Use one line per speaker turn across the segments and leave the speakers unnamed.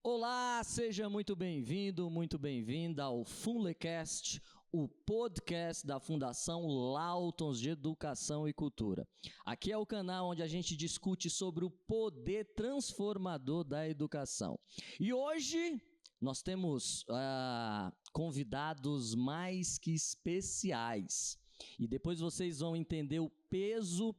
Olá, seja muito bem-vindo, muito bem-vinda ao FUNLEcast, o podcast da Fundação Lautons de Educação e Cultura. Aqui é o canal onde a gente discute sobre o poder transformador da educação. E hoje nós temos convidados mais que especiais. E depois vocês vão entender o peso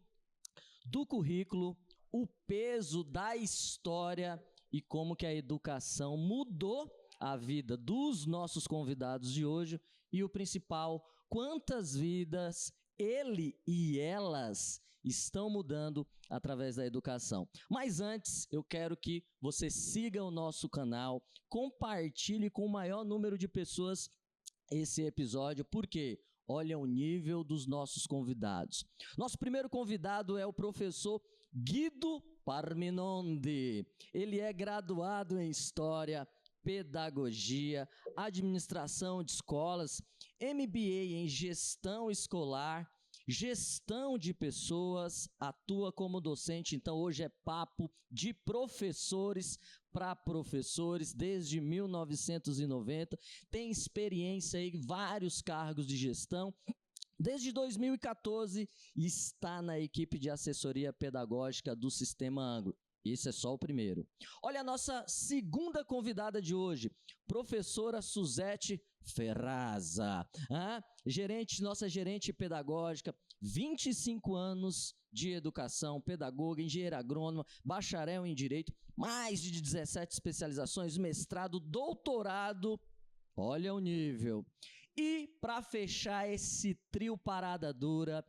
do currículo, o peso da história e como que a educação mudou a vida dos nossos convidados de hoje e o principal, quantas vidas ele e elas estão mudando através da educação. Mas antes, eu quero que você siga o nosso canal, compartilhe com o maior número de pessoas esse episódio, porque olha o nível dos nossos convidados. Nosso primeiro convidado é o professor Guido Parminonde. Ele é graduado em História, Pedagogia, Administração de Escolas, MBA em Gestão Escolar, Gestão de Pessoas, atua como docente, então hoje é papo de professores para professores desde 1990, tem experiência em vários cargos de gestão. Desde 2014 está na equipe de assessoria pedagógica do Sistema Anglo. Esse é só o primeiro. Olha a nossa segunda convidada de hoje, professora Suzete Ferraza, nossa gerente pedagógica, 25 anos de educação, pedagoga, engenheira agrônoma, bacharel em Direito, mais de 17 especializações, mestrado, doutorado. Olha o nível. E para fechar esse trio parada dura,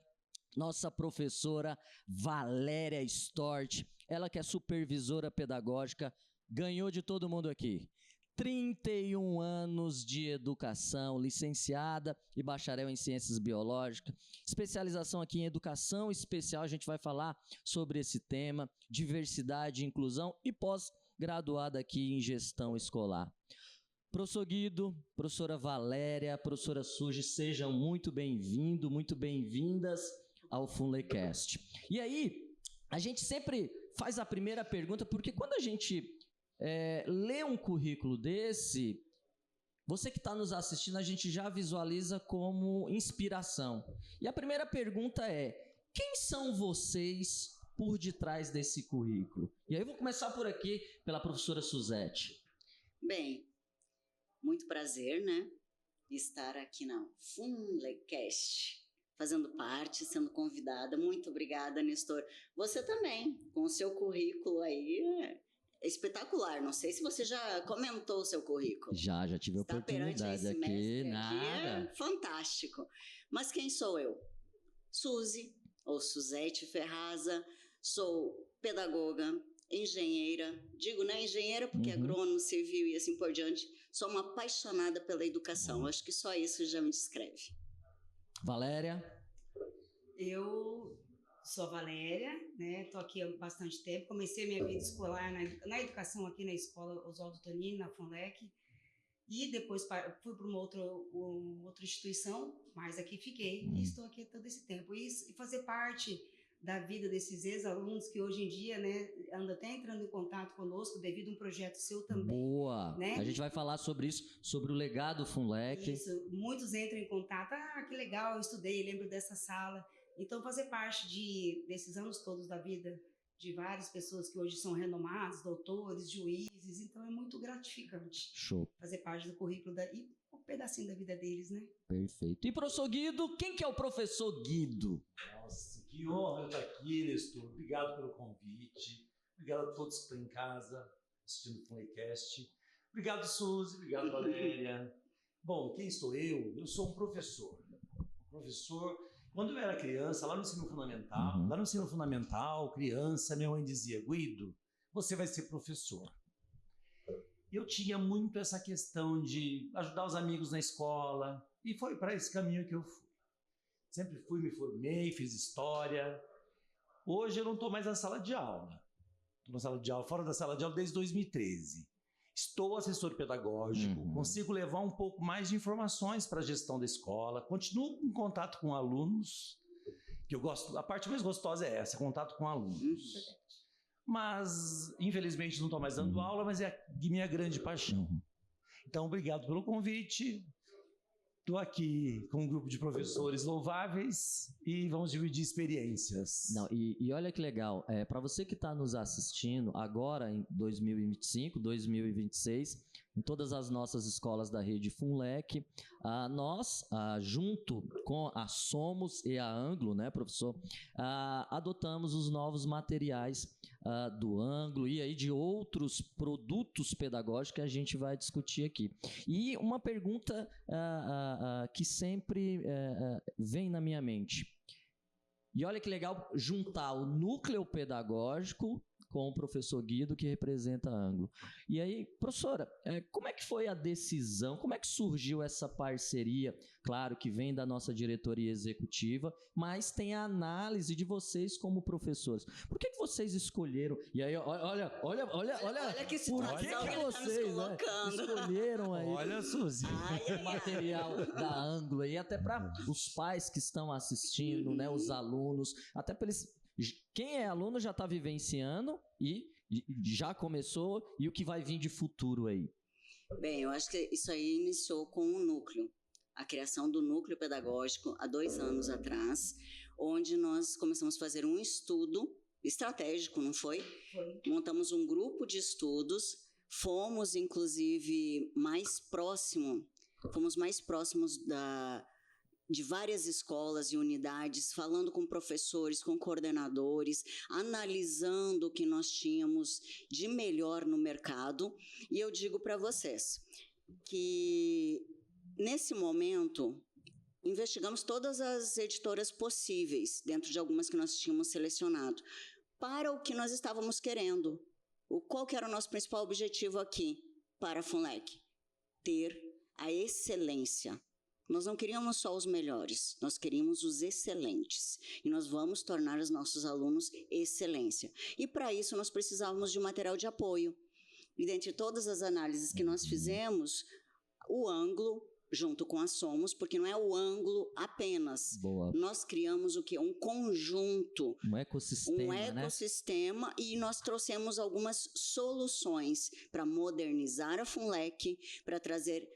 nossa professora Valéria Stort, ela que é supervisora pedagógica, ganhou de todo mundo aqui. 31 anos de educação, licenciada e bacharel em ciências biológicas, especialização aqui em educação especial, a gente vai falar sobre esse tema, diversidade e inclusão, e pós-graduada aqui em gestão escolar. Professor Guido, professora Valéria, professora Suzy, sejam muito bem-vindos, muito bem-vindas ao FUNLEcast. E aí, a gente sempre faz a primeira pergunta, porque quando a gente lê um currículo desse, você que está nos assistindo, a gente já visualiza como inspiração. E a primeira pergunta é, quem são vocês por detrás desse currículo? E aí eu vou começar por aqui, pela professora Suzete.
Bem, muito prazer, né, estar aqui na FUNLEcast, fazendo parte, sendo convidada. Muito obrigada, Nestor. Você também, com o seu currículo aí, é espetacular. Não sei se você já comentou o seu currículo.
Já tive a oportunidade aqui.
Nada. É fantástico. Mas quem sou eu? Suzy, ou Suzete Ferraza, sou pedagoga, engenheira, digo engenheira porque agrônomo, civil e assim por diante, sou uma apaixonada pela educação, acho que só isso já me descreve.
Valéria?
Eu sou a Valéria, né, tô aqui há bastante tempo, comecei minha vida escolar na educação aqui na escola Oswaldo Tonini, na FUNLEC, e depois fui para uma outra instituição, mas aqui fiquei, e estou aqui todo esse tempo, e fazer parte da vida desses ex-alunos que hoje em dia, né, anda até entrando em contato conosco devido a um projeto seu também. Boa! Né?
A gente vai falar sobre isso, sobre o legado FUNLEC.
Isso, muitos entram em contato, que legal, eu estudei, lembro dessa sala. Então, fazer parte desses anos todos da vida de várias pessoas que hoje são renomados, doutores, juízes, então é muito gratificante.
Show!
Fazer parte do currículo e um pedacinho da vida deles, né?
Perfeito. E professor Guido, quem que é o professor Guido?
Nossa, que honra estar aqui, Nestor. Obrigado pelo convite. Obrigado a todos que estão em casa assistindo o FUNLEcast. Obrigado, Suzy. Obrigado, Valéria. Bom, quem sou eu? Eu sou um professor. Quando eu era criança, lá no ensino fundamental, criança, minha mãe dizia, Guido, você vai ser professor. Eu tinha muito essa questão de ajudar os amigos na escola, e foi para esse caminho que eu fui. Sempre fui, me formei, fiz história. Hoje eu não estou mais na sala de aula. Estou na sala de aula, fora da sala de aula desde 2013. Estou assessor pedagógico, consigo levar um pouco mais de informações para a gestão da escola, continuo em contato com alunos, que eu gosto, a parte mais gostosa é essa, contato com alunos. Mas, infelizmente, não estou mais dando aula, mas é a minha grande paixão. Então, obrigado pelo convite. Estou aqui com um grupo de professores louváveis e vamos dividir experiências.
Não, e olha que legal, para você que está nos assistindo agora em 2025, 2026, em todas as nossas escolas da rede FUNLEC, nós, junto com a Somos e a Anglo, né, professor, adotamos os novos materiais do Anglo e aí de outros produtos pedagógicos que a gente vai discutir aqui. E uma pergunta que sempre vem na minha mente. E olha que legal juntar o núcleo pedagógico com o professor Guido, que representa a Anglo. E aí, professora, como é que foi a decisão, como é que surgiu essa parceria? Claro que vem da nossa diretoria executiva, mas tem a análise de vocês como professores. Por que vocês escolheram? E aí, olha
que situação
por que
que
vocês escolheram aí
olha, Suzy,
o material da Anglo aí, até para os pais que estão assistindo, né, os alunos, até para eles... Quem é aluno já está vivenciando e já começou, e o que vai vir de futuro aí?
Bem, eu acho que isso aí iniciou com o núcleo, a criação do núcleo pedagógico há 2 anos atrás, onde nós começamos a fazer um estudo estratégico, não foi?
Foi.
Montamos um grupo de estudos, fomos inclusive mais próximos de várias escolas e unidades, falando com professores, com coordenadores, analisando o que nós tínhamos de melhor no mercado. E eu digo para vocês que, nesse momento, investigamos todas as editoras possíveis, dentro de algumas que nós tínhamos selecionado, para o que nós estávamos querendo. Qual que era o nosso principal objetivo aqui para a FUNLEC? Ter a excelência. Nós não queríamos só os melhores, nós queríamos os excelentes. E nós vamos tornar os nossos alunos excelência. E para isso nós precisávamos de um material de apoio. E dentre todas as análises que nós fizemos, o Anglo, junto com a Somos, porque não é o Anglo apenas.
Boa.
Nós criamos o quê? Um conjunto.
Um ecossistema,
né? E nós trouxemos algumas soluções para modernizar a FUNLEC, para trazer...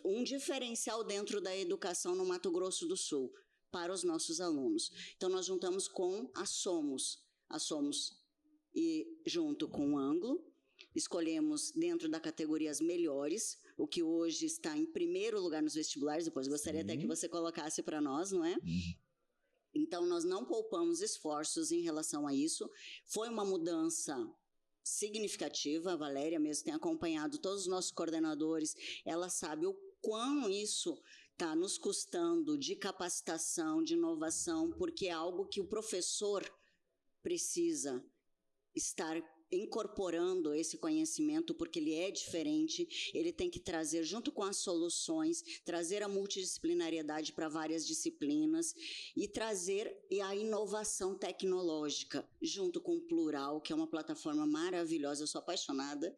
um diferencial dentro da educação no Mato Grosso do Sul para os nossos alunos. Então, nós juntamos com a Somos e junto com o Anglo, escolhemos dentro da categoria as melhores, o que hoje está em primeiro lugar nos vestibulares, depois gostaria até que você colocasse para nós, não é? Então, nós não poupamos esforços em relação a isso. Foi uma mudança significativa, a Valéria mesmo tem acompanhado todos os nossos coordenadores, ela sabe o quão isso está nos custando de capacitação, de inovação, porque é algo que o professor precisa estar incorporando esse conhecimento, porque ele é diferente, ele tem que trazer, junto com as soluções, trazer a multidisciplinariedade para várias disciplinas e trazer a inovação tecnológica, junto com o Plural, que é uma plataforma maravilhosa, eu sou apaixonada,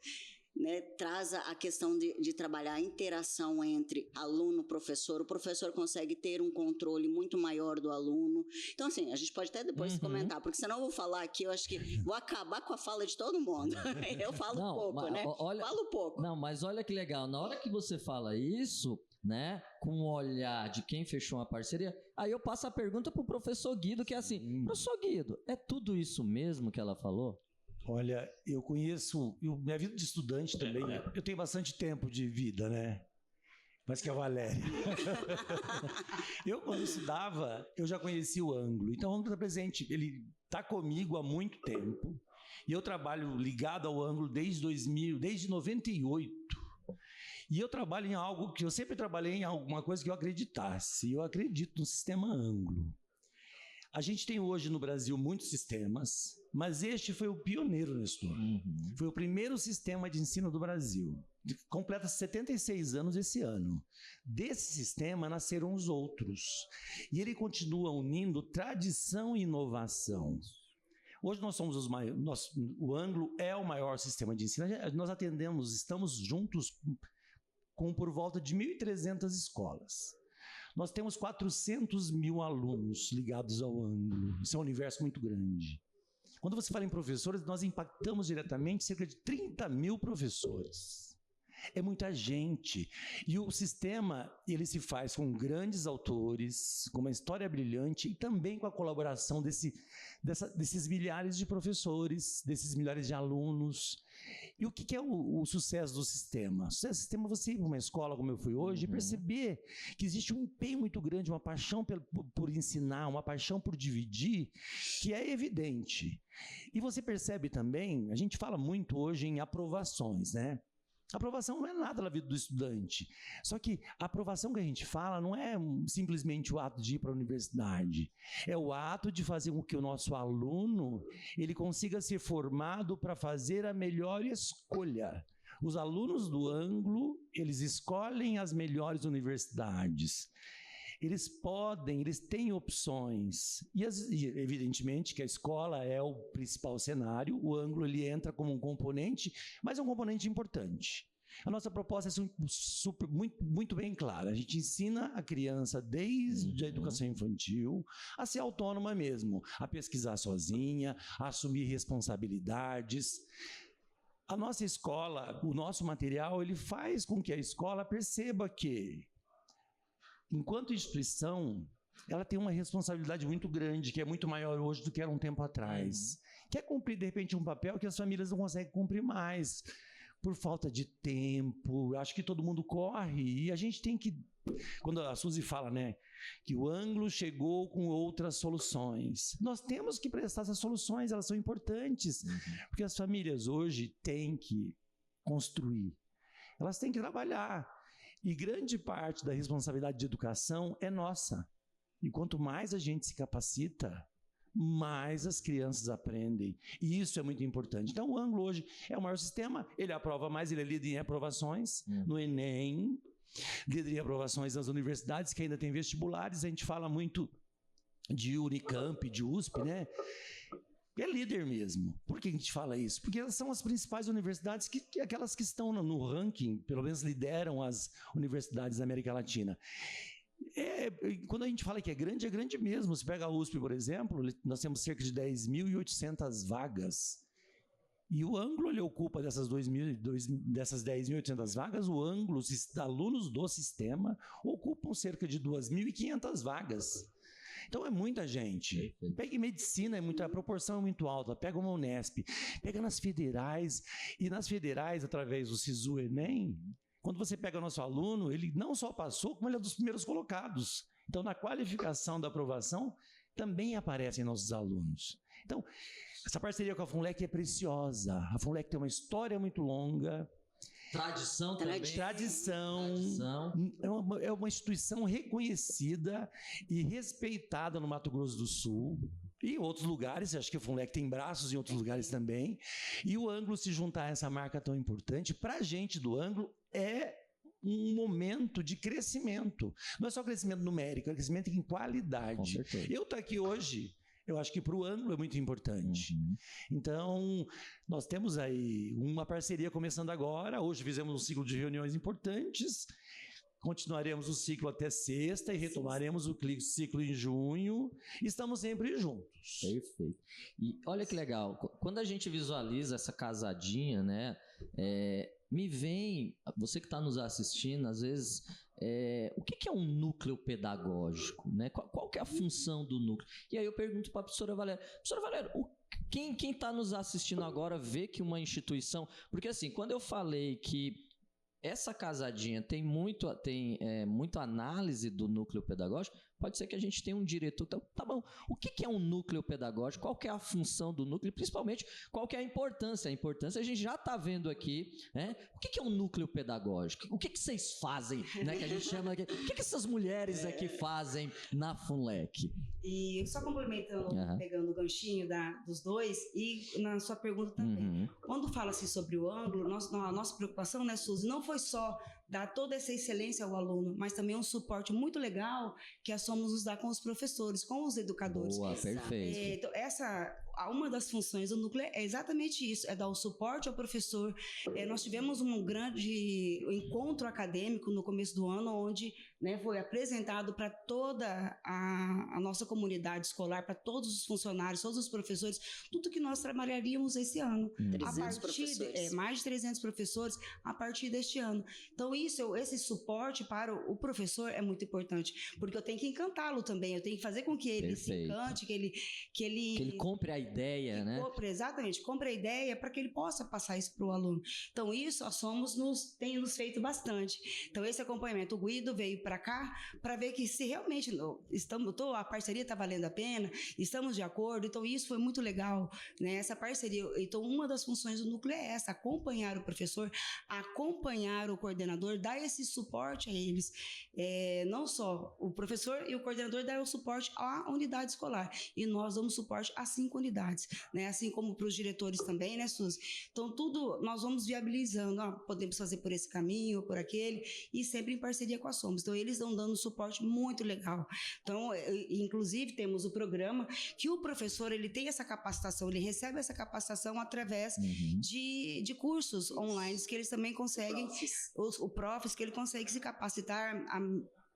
né? Traz a questão de trabalhar a interação entre aluno e professor. O professor consegue ter um controle muito maior do aluno. Então, assim, a gente pode até depois comentar, porque senão eu vou falar aqui, eu acho que vou acabar com a fala de todo mundo. Eu falo pouco, né? Falo pouco.
Não, mas olha que legal, na hora que você fala isso, né, com o olhar de quem fechou uma parceria, aí eu passo a pergunta pro professor Guido, que é assim, professor Guido, é tudo isso mesmo que ela falou?
Olha, eu conheço, minha vida de estudante também, eu tenho bastante tempo de vida, né? Mais que a Valéria. Eu, quando estudava, eu já conhecia o Anglo. Então, o Anglo está presente, ele está comigo há muito tempo. E eu trabalho ligado ao Anglo desde 98. E eu trabalho em algo que eu sempre trabalhei em alguma coisa que eu acreditasse. E eu acredito no sistema Anglo. A gente tem hoje no Brasil muitos sistemas, mas este foi o pioneiro, Nestor. Foi o primeiro sistema de ensino do Brasil. Completa 76 anos esse ano. Desse sistema nasceram os outros. E ele continua unindo tradição e inovação. Hoje nós somos o Anglo é o maior sistema de ensino. Nós estamos juntos com por volta de 1.300 escolas. Nós temos 400 mil alunos ligados ao Anglo. Isso é um universo muito grande. Quando você fala em professores, nós impactamos diretamente cerca de 30 mil professores. É muita gente. E o sistema, ele se faz com grandes autores, com uma história brilhante e também com a colaboração desses milhares de professores, desses milhares de alunos. E o que é o sucesso do sistema? O sucesso do sistema é você ir para uma escola como eu fui hoje e perceber que existe um empenho muito grande, uma paixão por ensinar, uma paixão por dividir, que é evidente. E você percebe também, a gente fala muito hoje em aprovações, né? Aprovação não é nada na vida do estudante. Só que a aprovação que a gente fala não é simplesmente o ato de ir para a universidade. É o ato de fazer com que o nosso aluno ele consiga ser formado para fazer a melhor escolha. Os alunos do Anglo, eles escolhem as melhores universidades. Eles têm opções. E evidentemente que a escola é o principal cenário, o Anglo ele entra como um componente, mas é um componente importante. A nossa proposta é muito bem clara. A gente ensina a criança desde a educação infantil a ser autônoma mesmo, a pesquisar sozinha, a assumir responsabilidades. A nossa escola, o nosso material, ele faz com que a escola perceba que enquanto instituição, ela tem uma responsabilidade muito grande, que é muito maior hoje do que era um tempo atrás. Quer cumprir, de repente, um papel que as famílias não conseguem cumprir mais, por falta de tempo. Acho que todo mundo corre e a gente tem que... Quando a Suzy fala, né, que o Anglo chegou com outras soluções, nós temos que prestar essas soluções, elas são importantes, porque as famílias hoje têm que construir, elas têm que trabalhar. E grande parte da responsabilidade de educação é nossa. E quanto mais a gente se capacita, mais as crianças aprendem. E isso é muito importante. Então, o Anglo hoje é o maior sistema, ele aprova mais, ele é líder em aprovações no Enem, líder em aprovações nas universidades, que ainda tem vestibulares. A gente fala muito de Unicamp, de USP, né? É líder mesmo. Por que a gente fala isso? Porque elas são as principais universidades, aquelas que estão no ranking, pelo menos lideram as universidades da América Latina. Quando a gente fala que é grande mesmo. Você pega a USP, por exemplo, nós temos cerca de 10.800 vagas. E o Anglo, ele ocupa dessas 10.800 vagas, o Anglo, os alunos do sistema, ocupam cerca de 2.500 vagas. Então é muita gente. Pega em medicina, a proporção é muito alta. Pega uma Unesp, pega nas federais, e nas federais, através do SISU Enem, quando você pega nosso aluno, ele não só passou, como ele é dos primeiros colocados. Então, na qualificação da aprovação, também aparecem nossos alunos. Então, essa parceria com a FUNLEC é preciosa. A FUNLEC tem uma história muito longa.
Tradição também.
Tradição. É uma instituição reconhecida e respeitada no Mato Grosso do Sul. E em outros lugares, acho que a FUNLEC tem braços em outros lugares também. E o Anglo se juntar a essa marca tão importante, para a gente do Anglo, é um momento de crescimento. Não é só crescimento numérico, é crescimento em qualidade. Eu estou aqui hoje... Eu acho que para o Anglo é muito importante. Então, nós temos aí uma parceria começando agora. Hoje fizemos um ciclo de reuniões importantes. Continuaremos o ciclo até sexta e retomaremos o ciclo em junho. Estamos sempre juntos.
Perfeito. E olha que legal. Quando a gente visualiza essa casadinha, né? Me vem, você que está nos assistindo, às vezes, o que é um núcleo pedagógico? Né? Qual que é a função do núcleo? E aí eu pergunto para a professora Valéria. Professora Valéria, quem está nos assistindo agora vê que uma instituição... Porque assim, quando eu falei que essa casadinha tem muita análise do núcleo pedagógico, pode ser que a gente tenha um diretor. Então, tá bom, o que é um núcleo pedagógico? Qual que é a função do núcleo? E principalmente, qual que é a importância? A importância a gente já está vendo aqui, né? O que é um núcleo pedagógico? O que vocês fazem, né? Que a gente chama aqui. O que essas mulheres aqui fazem na FUNLEC?
E só complementando, pegando o ganchinho dos dois, e na sua pergunta também. Quando fala-se sobre o Anglo, a nossa preocupação, né, Suzy, não foi só dar toda essa excelência ao aluno, mas também um suporte muito legal que a Somos nos dá com os professores, com os educadores.
Boa, perfeito.
Então, uma das funções do núcleo é exatamente isso, é dar o suporte ao professor. Nós tivemos um grande encontro acadêmico no começo do ano, onde, né, foi apresentado para toda a nossa comunidade escolar, para todos os funcionários, todos os professores, tudo que nós trabalharíamos esse ano.
300 professores.
Mais de 300 professores a partir deste ano. Então, esse suporte para o professor é muito importante, porque eu tenho que encantá-lo também, eu tenho que fazer com que ele se encante, que ele
compre a ideia, né?
Exatamente, compre a ideia para que ele possa passar isso para o aluno. Então, isso tem nos feito bastante. Então, esse acompanhamento, o Guido veio para cá para ver que se realmente a parceria está valendo a pena, estamos de acordo, então isso foi muito legal, né? Essa parceria. Então, uma das funções do núcleo é essa, acompanhar o professor, acompanhar o coordenador, dar esse suporte a eles. Não só o professor e o coordenador dão o suporte à unidade escolar, e nós damos suporte a 5 unidades, né? Assim como para os diretores também, né, Suzy? Então, tudo nós vamos viabilizando, podemos fazer por esse caminho ou por aquele, e sempre em parceria com a Somos. Então, eles estão dando um suporte muito legal. Então, inclusive, temos o programa que o professor, ele tem essa capacitação, ele recebe essa capacitação através de cursos online que eles também conseguem, o Profis, que ele consegue se capacitar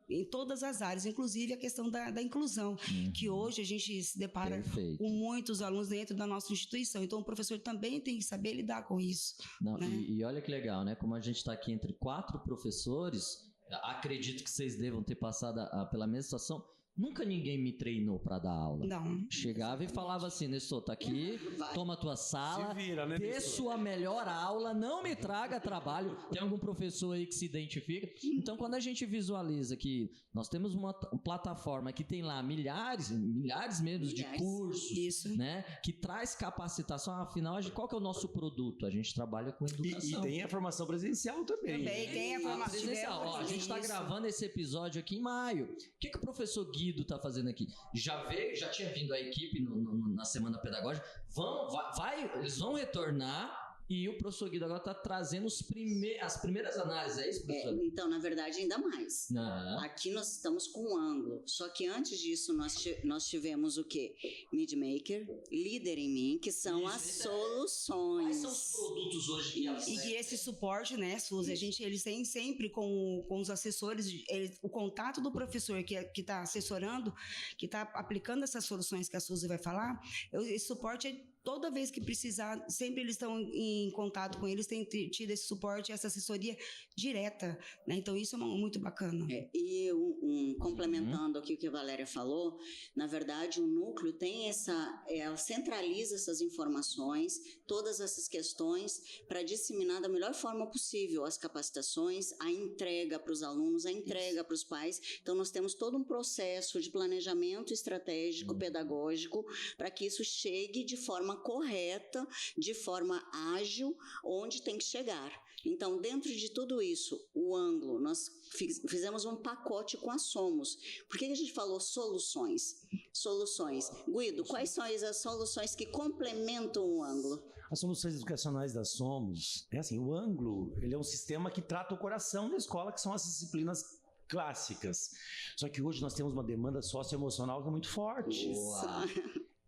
em todas as áreas, inclusive a questão da inclusão, que hoje a gente se depara com muitos alunos dentro da nossa instituição. Então, o professor também tem que saber lidar com isso.
Não,
né?
E olha que legal, né? Como a gente está aqui entre 4 professores, acredito que vocês devam ter passado pela mesma situação. Nunca ninguém me treinou para dar aula.
Não.
Chegava e falava assim, Nestor, tá aqui, toma a tua sala,
né,
dê sua melhor aula, não me traga trabalho. Tem algum professor aí que se identifica? Então, quando a gente visualiza que nós temos uma plataforma que tem lá milhares mesmo de cursos,
isso,
né, que traz capacitação, afinal, qual que é o nosso produto? A gente trabalha com educação.
E tem a formação presencial também.
Também tem a formação
presencial. A gente está gravando esse episódio aqui em maio. O que o professor Guido está fazendo aqui? Já tinha vindo a equipe na semana pedagógica. Eles vão retornar. E o professor Guido agora está trazendo as primeiras análises, é isso, professor?
Então, na verdade, ainda mais. Aqui nós estamos com um ângulo. Só que antes disso, nós tivemos o quê? Midmaker, Líder em Mim, que são as soluções.
Quais são os produtos hoje?
E esse suporte, né, Suzy? Eles têm sempre com os assessores, o contato do professor que está assessorando, que está aplicando essas soluções que a Suzy vai falar, esse suporte é toda vez que precisar, sempre eles estão em contato com eles, têm tido esse suporte, essa assessoria direta, né? Então, isso é muito bacana.
Complementando aqui o que a Valéria falou, na verdade, o núcleo tem ela centraliza essas informações, todas essas questões, para disseminar da melhor forma possível as capacitações, a entrega para os alunos, a entrega para os pais. Então, nós temos todo um processo de planejamento estratégico, pedagógico, para que isso chegue de forma correta, de forma ágil, onde tem que chegar. Então, dentro de tudo isso, o ângulo, nós fizemos um pacote com a Somos. Por que a gente falou soluções? Guido, quais são as soluções que complementam o ângulo?
As soluções educacionais da Somos, o ângulo, ele é um sistema que trata o coração da escola, que são as disciplinas clássicas. Só que hoje nós temos uma demanda socioemocional que é muito forte.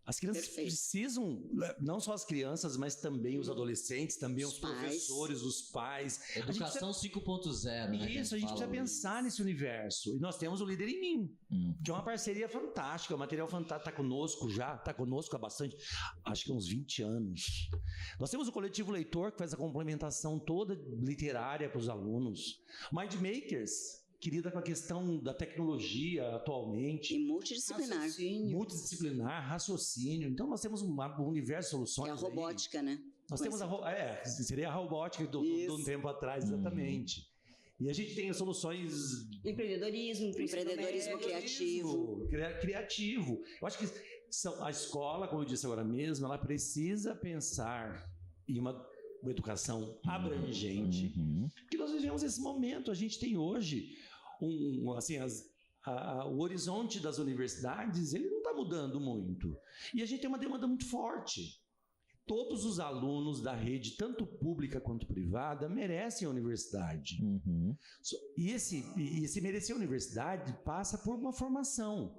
As crianças precisam, não só as crianças, mas também os adolescentes, também os professores, os pais.
Educação 5.0, né?
Isso, a gente precisa pensar nesse universo. E nós temos o Líder em Mim, que é uma parceria fantástica, um material fantástico, está conosco há bastante, acho que uns 20 anos. Nós temos o Coletivo Leitor, que faz a complementação toda literária para os alunos. Mindmakers, que lida com a questão da tecnologia atualmente.
E multidisciplinar,
raciocínio. Então, nós temos um universo de soluções.
É a robótica, né?
Nós temos seria a robótica de um tempo atrás, exatamente. E a gente tem soluções...
Empreendedorismo
criativo. Eu acho que a escola, como eu disse agora mesmo, ela precisa pensar em uma educação abrangente. Porque nós vivemos esse momento. A gente tem hoje o horizonte das universidades, ele não está mudando muito. E a gente tem uma demanda muito forte. Todos os alunos da rede, tanto pública quanto privada, merecem a universidade. E esse merecer a universidade passa por uma formação.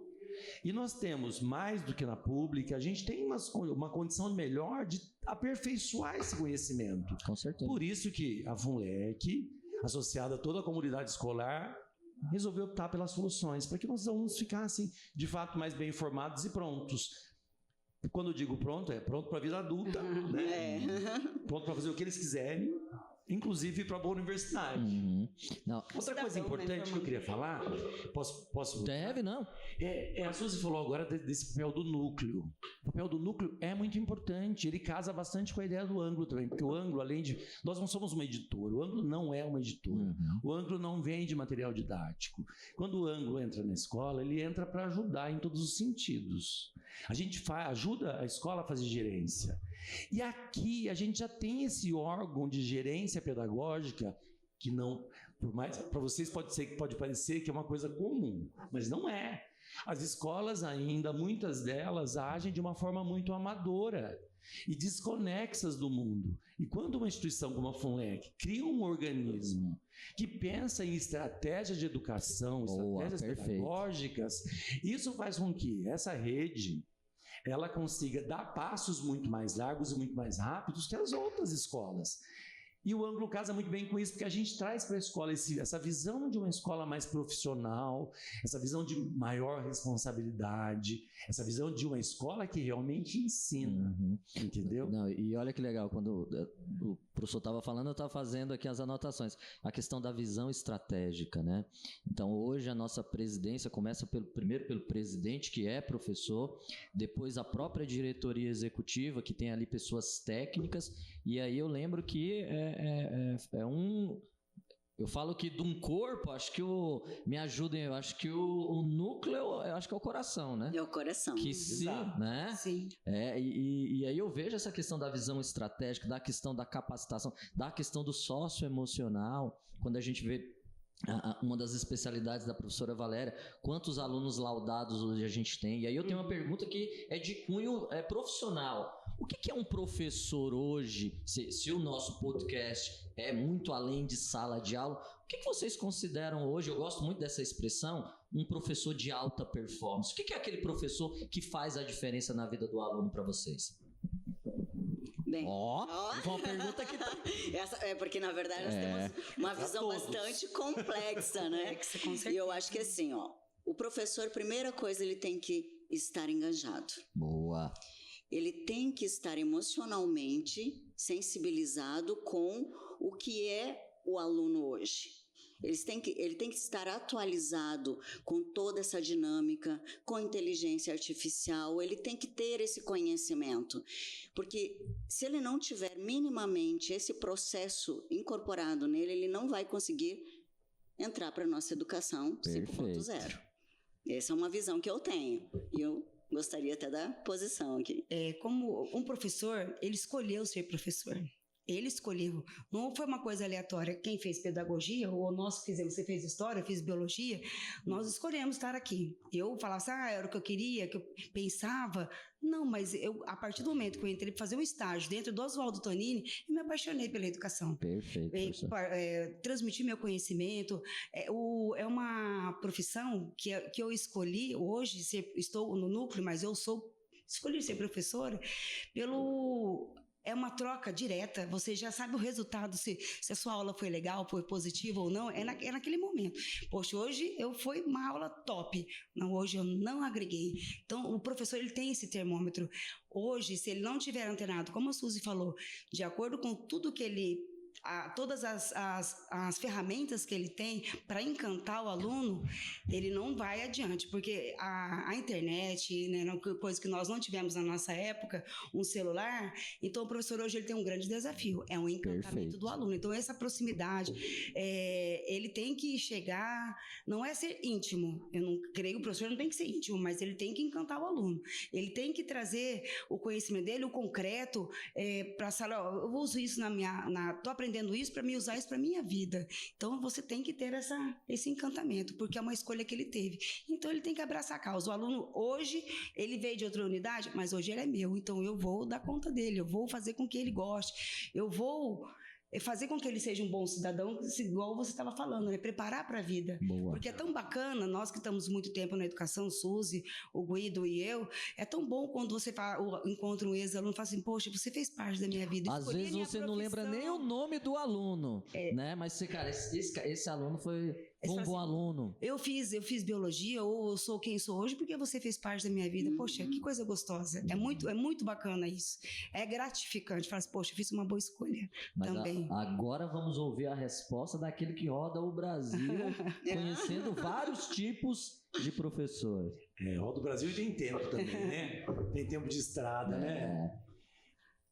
E nós temos, mais do que na pública, a gente tem uma condição melhor de aperfeiçoar esse conhecimento.
Com certeza.
Por isso que a FUNLEC, associada a toda a comunidade escolar, resolveu optar pelas soluções, para que nossos alunos ficassem, de fato, mais bem informados e prontos. Quando eu digo pronto, é pronto para a vida adulta, né? Pronto para fazer o que eles quiserem, inclusive para a boa universidade.
Não.
Outra coisa importante que eu queria falar, posso
Deve, não.
a Suzy falou agora desse papel do núcleo. O papel do núcleo é muito importante, ele casa bastante com a ideia do ângulo também, porque o ângulo, além de... Nós não somos uma editora, o ângulo não é uma editora, o ângulo não vende material didático. Quando o ângulo entra na escola, ele entra para ajudar em todos os sentidos. A gente ajuda a escola a fazer gerência. E aqui a gente já tem esse órgão de gerência pedagógica que não, por mais para vocês pode parecer que é uma coisa comum, mas não é. As escolas ainda, muitas delas, agem de uma forma muito amadora e desconexas do mundo. E quando uma instituição como a FUNLEC cria um organismo que pensa em estratégias de educação, estratégias pedagógicas, isso faz com que essa rede ela consiga dar passos muito mais largos e muito mais rápidos que as outras escolas. E o ângulo casa muito bem com isso, porque a gente traz para a escola essa visão de uma escola mais profissional, essa visão de maior responsabilidade, essa visão de uma escola que realmente ensina, entendeu?
Não, e olha que legal, quando o professor estava falando, eu estava fazendo aqui as anotações, a questão da visão estratégica, né? Então, hoje a nossa presidência começa primeiro pelo presidente, que é professor, depois a própria diretoria executiva, que tem ali pessoas técnicas, e aí eu lembro que eu falo que de um corpo, acho que me ajudem, eu acho que o núcleo, eu acho que é o coração, né?
É o coração.
Que se, né?
Sim.
E aí eu vejo essa questão da visão estratégica, da questão da capacitação, da questão do socioemocional, quando a gente vê uma das especialidades da professora Valéria, quantos alunos laudados hoje a gente tem? E aí eu tenho uma pergunta que é de cunho profissional. O que é um professor hoje, se o nosso podcast é muito além de sala de aula, o que vocês consideram hoje, eu gosto muito dessa expressão, um professor de alta performance? O que é aquele professor que faz a diferença na vida do aluno para vocês?
Bem,
foi uma pergunta que tá...
Essa é porque, na verdade, nós temos uma visão bastante complexa, né?
Com certeza.
E eu acho que assim, o professor, primeira coisa, ele tem que estar engajado.
Boa.
Ele tem que estar emocionalmente sensibilizado com o que é o aluno hoje. Ele tem que estar atualizado com toda essa dinâmica, com inteligência artificial, ele tem que ter esse conhecimento. Porque se ele não tiver minimamente esse processo incorporado nele, ele não vai conseguir entrar para a nossa educação 5.0. Essa é uma visão que eu tenho. E eu gostaria até da posição aqui.
Como um professor, ele escolheu ser professor. Ele escolheu. Não foi uma coisa aleatória. Quem fez pedagogia, ou nós fizemos, você fez história, eu fiz biologia, nós escolhemos estar aqui. Eu falava assim, era o que eu queria, que eu pensava. Não, mas a partir do momento que eu entrei para fazer um estágio dentro do Oswaldo Tonini, eu me apaixonei pela educação.
Perfeito.
Transmitir meu conhecimento. É uma profissão que eu escolhi hoje, estou no núcleo, mas eu escolhi ser professora É uma troca direta, você já sabe o resultado, se a sua aula foi legal, foi positiva ou não, é naquele momento. Poxa, hoje foi uma aula top, não, hoje eu não agreguei. Então, o professor ele tem esse termômetro. Hoje, se ele não tiver antenado, como a Suzy falou, de acordo com tudo que ele... todas as ferramentas que ele tem para encantar o aluno, ele não vai adiante, porque a internet, né, coisa que nós não tivemos na nossa época, um celular, então o professor hoje ele tem um grande desafio, é um encantamento do aluno. Então essa proximidade, ele tem que chegar, não é ser íntimo, eu não creio que o professor não tem que ser íntimo, mas ele tem que encantar o aluno, ele tem que trazer o conhecimento dele, o concreto, para a sala. Eu uso isso tô aprendendo isso para me usar isso para minha vida. Então você tem que ter esse encantamento, porque é uma escolha que ele teve. Então ele tem que abraçar a causa. O aluno hoje, ele veio de outra unidade, mas hoje ele é meu, então eu vou dar conta dele, eu vou fazer com que ele goste, eu vou fazer com que ele seja um bom cidadão, igual você estava falando, né? Preparar para a vida.
Boa.
Porque é tão bacana, nós que estamos muito tempo na educação, Suzy, o Guido e eu, é tão bom quando você encontra um ex-aluno e fala assim, poxa, você fez parte da minha vida.
Às vezes você não lembra nem o nome do aluno, né? Mas você, cara, esse aluno foi um bom aluno.
Eu fiz biologia, ou eu sou quem sou hoje porque você fez parte da minha vida. Poxa, que coisa gostosa. É muito bacana isso. É gratificante. Fala assim, poxa, eu fiz uma boa escolha.
Mas
também.
Agora vamos ouvir a resposta daquele que roda o Brasil, conhecendo vários tipos de professores.
Roda o Brasil e tem tempo também, né? Tem tempo de estrada, né?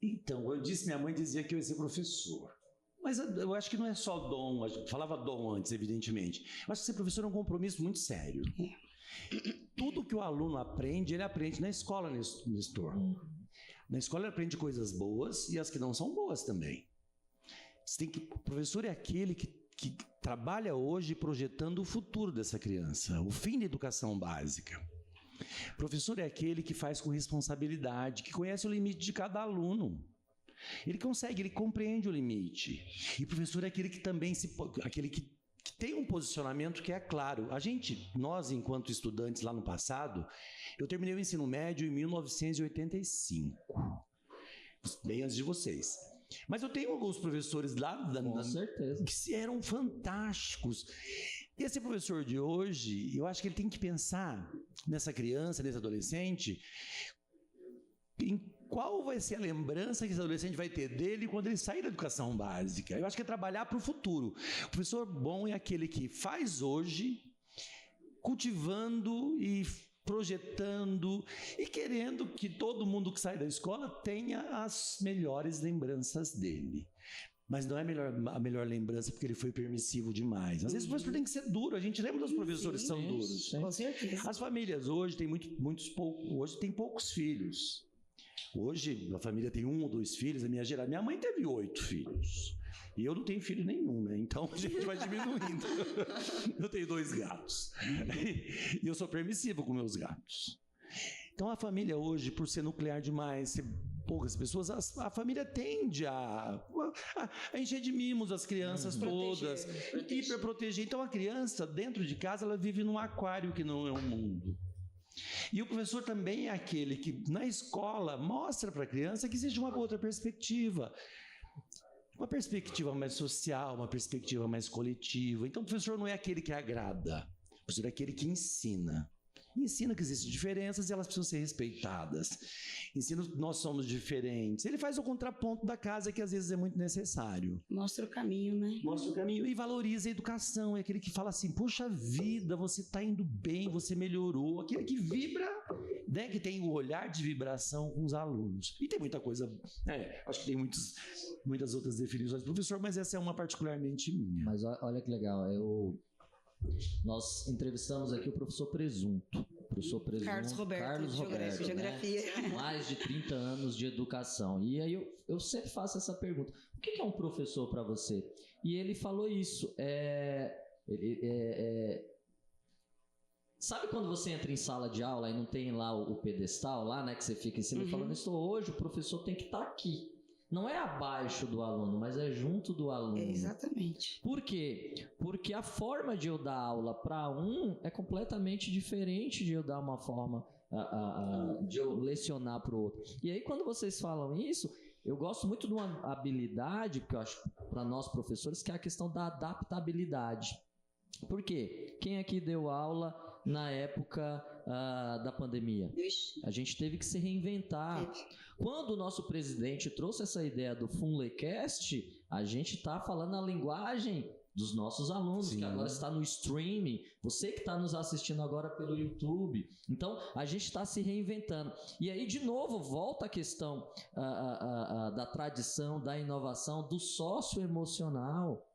Então, minha mãe dizia que eu ia ser professor. Mas eu acho que não é só dom, falava dom antes, evidentemente. Eu acho que ser professor é um compromisso muito sério. Tudo que o aluno aprende, ele aprende na escola, Nestor. Na escola ele aprende coisas boas e as que não são boas também. O professor é aquele que trabalha hoje projetando o futuro dessa criança, o fim da educação básica. O professor é aquele que faz com responsabilidade, que conhece o limite de cada aluno. Ele compreende o limite. E o professor é aquele que também aquele que tem um posicionamento que é claro. Nós, enquanto estudantes lá no passado, eu terminei o ensino médio em 1985, bem antes de vocês. Mas eu tenho alguns professores lá
Com certeza.
que eram fantásticos. E esse professor de hoje, eu acho que ele tem que pensar nessa criança, nesse adolescente, em qual vai ser a lembrança que esse adolescente vai ter dele quando ele sair da educação básica. Eu acho que é trabalhar para o futuro. O professor bom é aquele que faz hoje, cultivando e projetando e querendo que todo mundo que sai da escola tenha as melhores lembranças dele. Mas não é a melhor lembrança porque ele foi permissivo demais. Às vezes o professor tem que ser duro. A gente lembra dos professores que são duros.
Com certeza.
As famílias hoje têm hoje tem poucos filhos. Hoje a família tem 1 ou 2 filhos. Minha mãe teve 8 filhos. E eu não tenho filho nenhum, né? Então a gente vai diminuindo. Eu tenho 2 gatos. E eu sou permissivo com meus gatos. Então a família hoje, por ser nuclear demais, ser poucas pessoas, a família tende a encher de mimos as crianças todas. Hiperproteger. Então a criança, dentro de casa, ela vive num aquário que não é um mundo. E o professor também é aquele que, na escola, mostra para a criança que existe uma outra perspectiva. Uma perspectiva mais social, uma perspectiva mais coletiva. Então o professor não é aquele que agrada. O professor é aquele que ensina. Ensina que existem diferenças e elas precisam ser respeitadas. Ensina que nós somos diferentes. Ele faz o contraponto da casa que às vezes é muito necessário.
Mostra o caminho, né?
Mostra o caminho e valoriza a educação. É aquele que fala assim, poxa vida, você está indo bem, você melhorou. Aquele que vibra, né? Que tem o olhar de vibração com os alunos. E tem muita coisa, acho que tem muitas outras definições do professor, mas essa é uma particularmente minha.
Mas olha que legal, nós entrevistamos aqui o professor Presunto.
Carlos Roberto, Geografia.
Né? Mais de 30 anos de educação. E aí eu sempre faço essa pergunta. O que é um professor para você? E ele falou isso. Sabe quando você entra em sala de aula e não tem lá o pedestal lá, né? Que você fica em cima e falando, hoje o professor tem que estar aqui. Não é abaixo do aluno, mas é junto do aluno.
Exatamente.
Por quê? Porque a forma de eu dar aula para um é completamente diferente de eu dar uma forma de eu lecionar para o outro. E aí, quando vocês falam isso, eu gosto muito de uma habilidade, que eu acho para nós professores, que é a questão da adaptabilidade. Por quê? Quem aqui deu aula na época da pandemia? A gente teve que se reinventar. Quando o nosso presidente trouxe essa ideia do Funlecast, a gente está falando a linguagem dos nossos alunos, que agora está no streaming, você que está nos assistindo agora pelo YouTube. Então, a gente está se reinventando. E aí, de novo, volta a questão da tradição, da inovação, do socioemocional.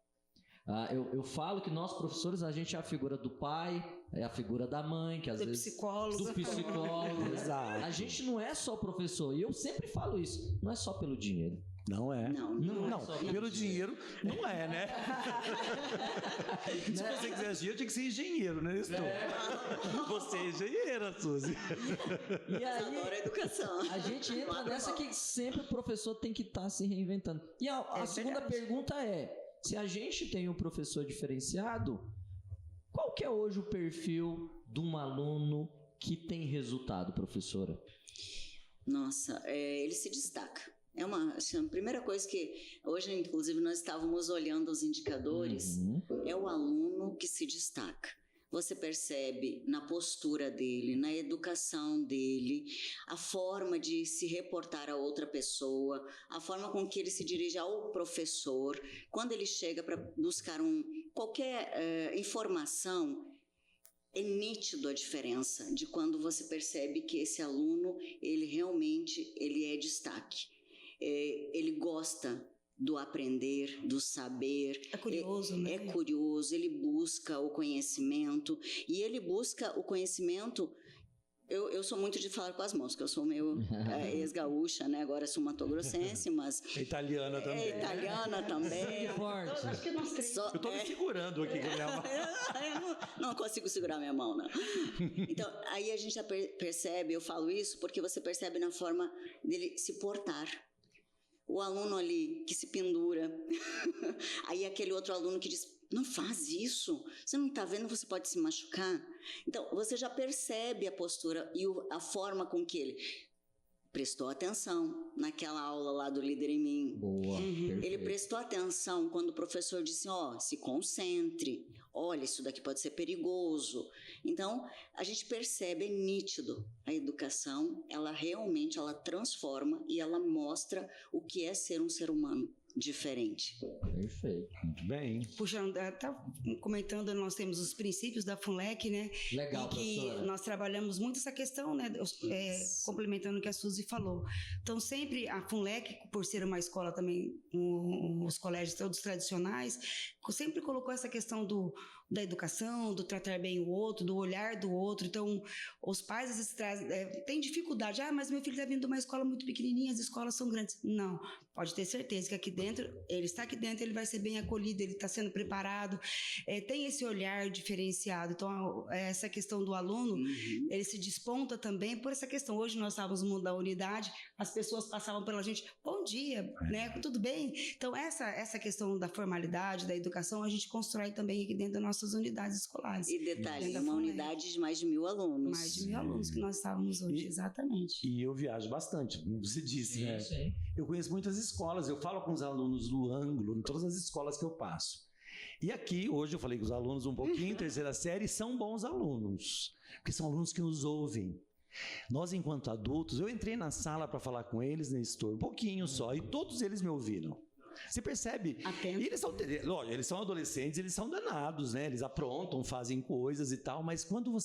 Eu falo que nós, professores, a gente é a figura do pai, é a figura da mãe, que às vezes... Do psicólogo.
Exato.
A gente não é só professor. E eu sempre falo isso. Não é só pelo dinheiro.
Não é.
Não.
Pelo dinheiro, não é, né? Se você quisesse dinheiro, tinha que ser engenheiro, né, Nestor? Você é engenheira, Suzy.
E aí,
Adoro a educação.
a gente entra nessa que sempre o professor tem que estar se reinventando. E a segunda pergunta é, se a gente tem um professor diferenciado, qual que é hoje o perfil de um aluno que tem resultado, professora?
Nossa, ele se destaca. Assim, a primeira coisa que hoje, inclusive, nós estávamos olhando os indicadores, é o aluno que se destaca. Você percebe na postura dele, na educação dele, a forma de se reportar a outra pessoa, a forma com que ele se dirige ao professor, quando ele chega para buscar qualquer informação. É nítido a diferença de quando você percebe que esse aluno, ele realmente é destaque. Ele gosta do aprender, do saber.
É curioso, né?
É curioso, ele busca o conhecimento. E ele busca o conhecimento... Eu sou muito de falar com as mãos, porque eu sou meio ex-gaúcha, né? Agora sou matogrossense, mas...
Italiana também.
Italiana também.
Forte.
Acho que nós três.
Eu tô me segurando aqui com a minha mão.
Eu não consigo segurar minha mão, não. Então, aí a gente já percebe, eu falo isso porque você percebe na forma dele se portar. O aluno ali que se pendura, aí aquele outro aluno que diz, não faz isso, você não está vendo, você pode se machucar. Então, você já percebe a postura e a forma com que ele prestou atenção naquela aula lá do Líder em Mim.
Boa.
Ele prestou atenção quando o professor disse, se concentre, olha, isso daqui pode ser perigoso. Então, a gente percebe, é nítido, a educação, ela realmente transforma e ela mostra o que é ser um ser humano diferente.
Perfeito.
Muito bem.
Puxando, tá comentando, nós temos os princípios da FUNLEC, né?
Legal,
e que
professora.
nós trabalhamos muito essa questão, né? Complementando o que a Suzy falou. Então, sempre a FUNLEC, por ser uma escola também, os colégios todos tradicionais, sempre colocou essa questão da educação, do tratar bem o outro, do olhar do outro. Então, os pais às vezes têm dificuldade. Mas meu filho está vindo de uma escola muito pequenininha, as escolas são grandes. Não, pode ter certeza que aqui dentro, ele está aqui dentro, ele vai ser bem acolhido, ele está sendo preparado. Tem esse olhar diferenciado. Então, essa questão do aluno, ele se desponta também por essa questão. Hoje nós estávamos no mundo da unidade, as pessoas passavam pela gente, bom dia, né? Tudo bem? Então, essa questão da formalidade, da educação, a gente constrói também aqui dentro das nossas unidades escolares.
E detalhe, uma unidade de mais de 1.000 alunos.
Mais de 1.000 alunos que nós estávamos hoje, exatamente.
E eu viajo bastante, como você disse,
Sim,
né?
sim.
Eu conheço muitas escolas, eu falo com os alunos do ângulo, em todas as escolas que eu passo. E aqui, hoje eu falei com os alunos um pouquinho, terceira série, são bons alunos, porque são alunos que nos ouvem. Nós, enquanto adultos, eu entrei na sala para falar com eles, Nestor, um pouquinho só, e todos eles me ouviram. Você percebe?
Atento.
E eles são adolescentes, eles são danados, né? Eles aprontam, fazem coisas e tal, mas quando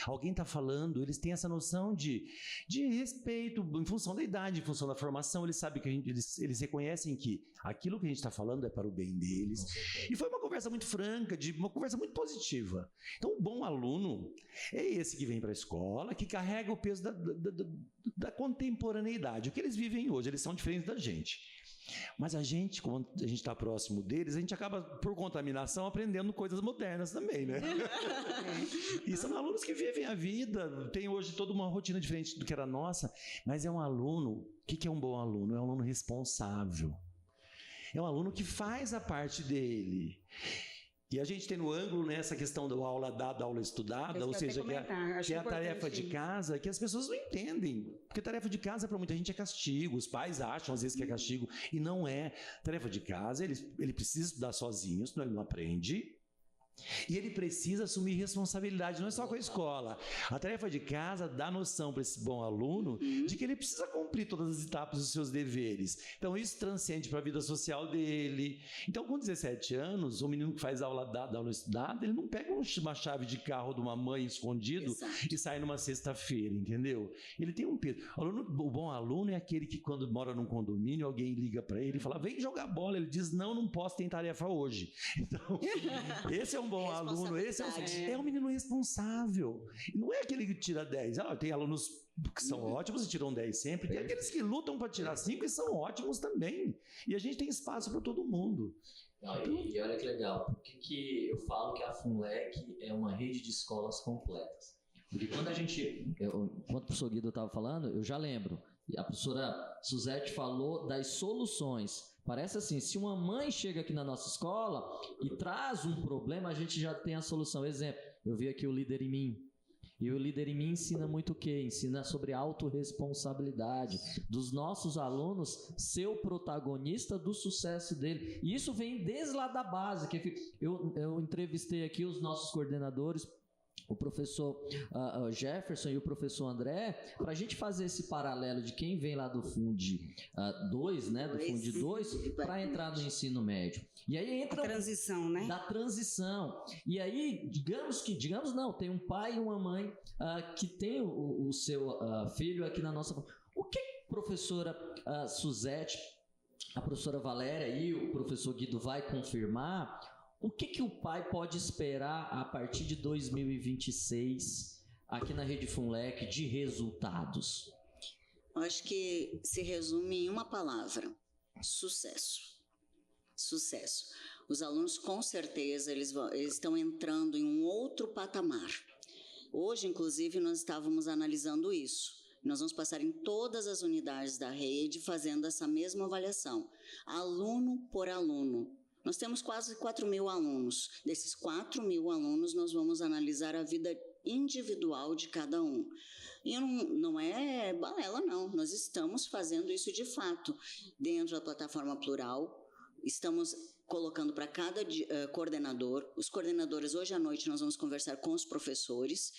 alguém está falando, eles têm essa noção de respeito em função da idade, em função da formação, eles sabem que eles reconhecem que aquilo que a gente está falando é para o bem deles. E foi uma conversa muito franca, uma conversa muito positiva. Então, o bom aluno é esse que vem para a escola, que carrega o peso da contemporaneidade. O que eles vivem hoje, eles são diferentes da gente. Mas a gente, quando a gente está próximo deles, a gente acaba, por contaminação, aprendendo coisas modernas também, né? E são alunos que vivem a vida, tem hoje toda uma rotina diferente do que era nossa, mas é um aluno, o que é um bom aluno? É um aluno responsável. É um aluno que faz a parte dele. E a gente tem no ângulo, né, essa questão da aula dada, aula estudada, ou seja, que é a tarefa de casa, que as pessoas não entendem. Porque tarefa de casa, para muita gente, é castigo. Os pais acham, às vezes, que é castigo. E não é. Tarefa de casa, ele precisa estudar sozinho, senão ele não aprende. E ele precisa assumir responsabilidade, não é só com a escola. A tarefa de casa dá noção para esse bom aluno de que ele precisa cumprir todas as etapas dos seus deveres. Então isso transcende para a vida social dele. Então com 17 anos, o menino que faz aula dada, aula estudada, ele não pega uma chave de carro de uma mãe escondido e sai numa sexta-feira, entendeu? Ele tem um peso. O bom aluno é aquele que quando mora num condomínio, alguém liga para ele e fala, vem jogar bola. Ele diz, não posso, tem tarefa hoje. Então esse é um um bom aluno, esse é um menino responsável. E não é aquele que tira 10. Tem alunos que são ótimos e tiram 10 sempre. Tem aqueles que lutam para tirar 5 e são ótimos também. E a gente tem espaço para todo mundo.
E olha que legal, por que eu falo que a FUNLEC é uma rede de escolas completas? Porque quando enquanto o professor Guido estava falando, eu já lembro, a professora Suzete falou das soluções. Parece assim, se uma mãe chega aqui na nossa escola e traz um problema, a gente já tem a solução. Exemplo, eu vi aqui o Líder em Mim. E o Líder em Mim ensina muito o quê? Ensina sobre autorresponsabilidade dos nossos alunos, ser o protagonista do sucesso dele. E isso vem desde lá da base. Eu entrevistei aqui os nossos coordenadores, o professor Jefferson e o professor André, para a gente fazer esse paralelo de quem vem lá do Fundi 2, né, do Fundi 2, para entrar no ensino médio. E aí entra
a transição, né?
Da transição. E aí, digamos não, tem um pai e uma mãe que tem o seu filho aqui na nossa... O que a professora Suzete, a professora Valéria e o professor Guido vai confirmar? O que o pai pode esperar a partir de 2026 aqui na Rede FUNLEC de resultados?
Eu acho que se resume em uma palavra: sucesso. Sucesso. Os alunos, com certeza, eles estão entrando em um outro patamar. Hoje, inclusive, nós estávamos analisando isso. Nós vamos passar em todas as unidades da rede fazendo essa mesma avaliação, aluno por aluno. Nós temos quase 4.000 alunos. Desses 4.000 alunos, nós vamos analisar a vida individual de cada um. E não é balela, não. Nós estamos fazendo isso de fato. Dentro da plataforma Plural, estamos colocando para cada coordenador. Os coordenadores, hoje à noite, nós vamos conversar com os professores.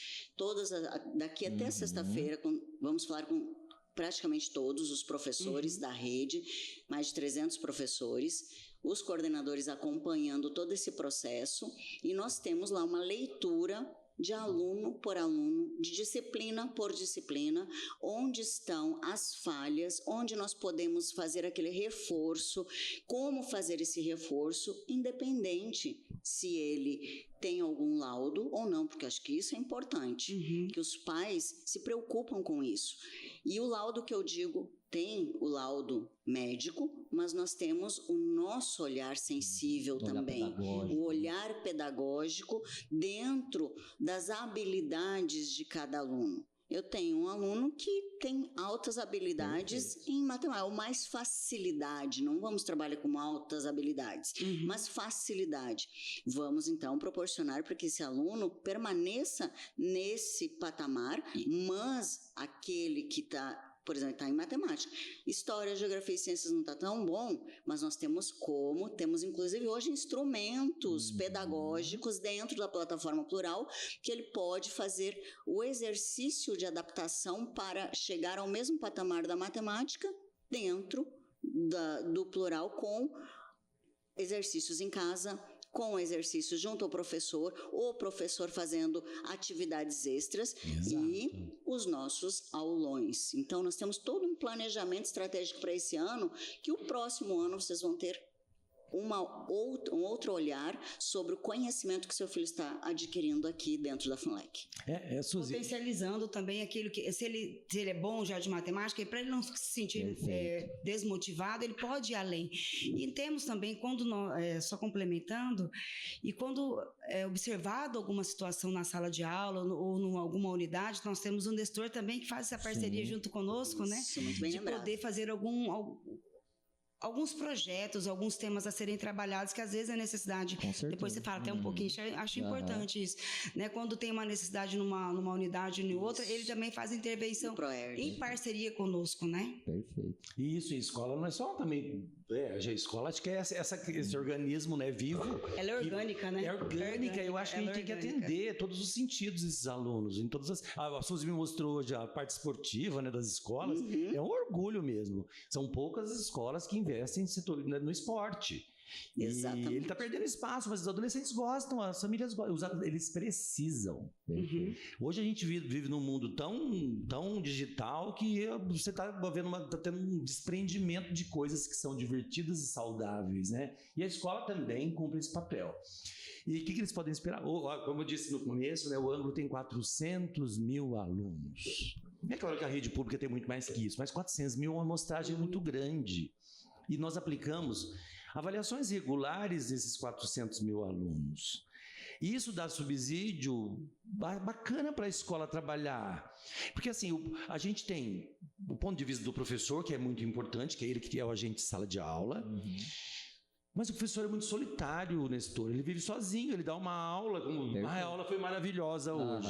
Daqui até sexta-feira, vamos falar com praticamente todos os professores da rede, mais de 300 professores, os coordenadores acompanhando todo esse processo, e nós temos lá uma leitura de aluno por aluno, de disciplina por disciplina, onde estão as falhas, onde nós podemos fazer aquele reforço, como fazer esse reforço, independente se ele tem algum laudo ou não, porque acho que isso é importante, que os pais se preocupam com isso. E o laudo que eu digo, tem o laudo médico, mas nós temos o nosso olhar sensível também, o olhar pedagógico dentro das habilidades de cada aluno. Eu tenho um aluno que tem altas habilidades em matemática, ou mais facilidade, não vamos trabalhar com altas habilidades, mas facilidade. Vamos então proporcionar para que esse aluno permaneça nesse patamar, mas aquele que está, por exemplo, está em matemática. História, geografia e ciências não está tão bom, mas nós temos inclusive hoje instrumentos pedagógicos dentro da plataforma Plural, que ele pode fazer o exercício de adaptação para chegar ao mesmo patamar da matemática dentro do Plural, com exercícios em casa, com exercícios junto ao professor, o professor fazendo atividades extras. Exato. E os nossos aulões. Então, nós temos todo um planejamento estratégico para esse ano, que o próximo ano vocês vão ter um outro olhar sobre o conhecimento que seu filho está adquirindo aqui dentro da FUNLEC.
Suzy, potencializando também aquilo que, se ele é bom já de matemática, para ele não se sentir desmotivado, ele pode ir além. E temos também, quando só complementando, e quando é observado alguma situação na sala de aula ou em alguma unidade, nós temos um gestor também que faz essa parceria junto conosco, né?
Isso, muito bem lembrado.
Poder fazer alguns projetos, alguns temas a serem trabalhados, que às vezes é necessidade. Depois você fala até um pouquinho, acho importante isso. Né? Quando tem uma necessidade numa unidade ou em outra, ele também faz intervenção em parceria conosco, né?
Perfeito.
Isso, em escola não é só também... a escola, acho que é esse organismo, né, vivo.
Ela é orgânica, né?
É orgânica, eu acho que a gente tem que atender todos os sentidos desses alunos. Em todas a Suzy me mostrou hoje a parte esportiva, né, das escolas. É um orgulho mesmo. São poucas escolas que investem no esporte.
Exatamente.
E ele está perdendo espaço, mas os adolescentes gostam, as famílias gostam, eles precisam.
Uhum.
Hoje a gente vive num mundo tão digital que você está tendo um desprendimento de coisas que são divertidas e saudáveis, né? E a escola também cumpre esse papel. E o que eles podem esperar? Como eu disse no começo, né, o Ângulo tem 400 mil alunos. É claro que a rede pública tem muito mais que isso, mas 400 mil é uma amostragem muito grande. E nós aplicamos avaliações regulares desses 400 mil alunos. E isso dá subsídio bacana para a escola trabalhar. Porque assim, a gente tem o ponto de vista do professor, que é muito importante, que é ele que é o agente de sala de aula. Uhum. Mas o professor é muito solitário, Nestor. Ele vive sozinho, ele dá uma aula, a aula foi maravilhosa hoje.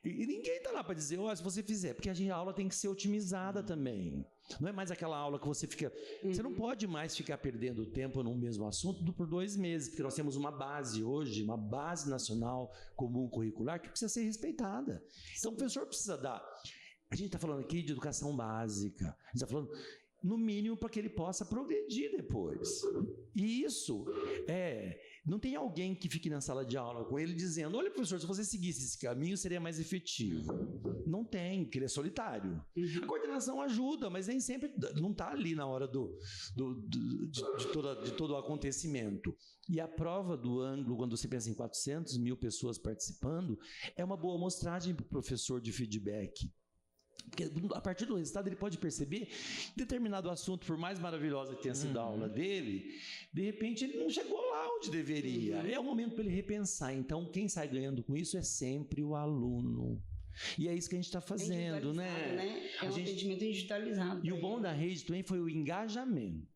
E ninguém está lá para dizer, se você fizer, porque a aula tem que ser otimizada também. Não é mais aquela aula que você fica... Você não pode mais ficar perdendo tempo num mesmo assunto por 2 meses, porque nós temos uma base hoje, uma base nacional comum curricular que precisa ser respeitada. Então o professor precisa dar... A gente está falando aqui de educação básica, a gente está falando... no mínimo para que ele possa progredir depois. E isso não tem alguém que fique na sala de aula com ele dizendo, olha professor, se você seguisse esse caminho seria mais efetivo. Não tem, porque ele é solitário. A coordenação ajuda, mas nem sempre, não está ali na hora de todo o acontecimento. E a prova do Ângulo, quando você pensa em 400 mil pessoas participando, é uma boa amostragem para o professor de feedback. Porque a partir do resultado ele pode perceber que determinado assunto, por mais maravilhosa que tenha sido a aula dele, de repente ele não chegou lá onde deveria. É o momento para ele repensar. Então quem sai ganhando com isso é sempre o aluno. E é isso que a gente está fazendo, né?
É um atendimento digitalizado.
E o bom da rede também foi o engajamento.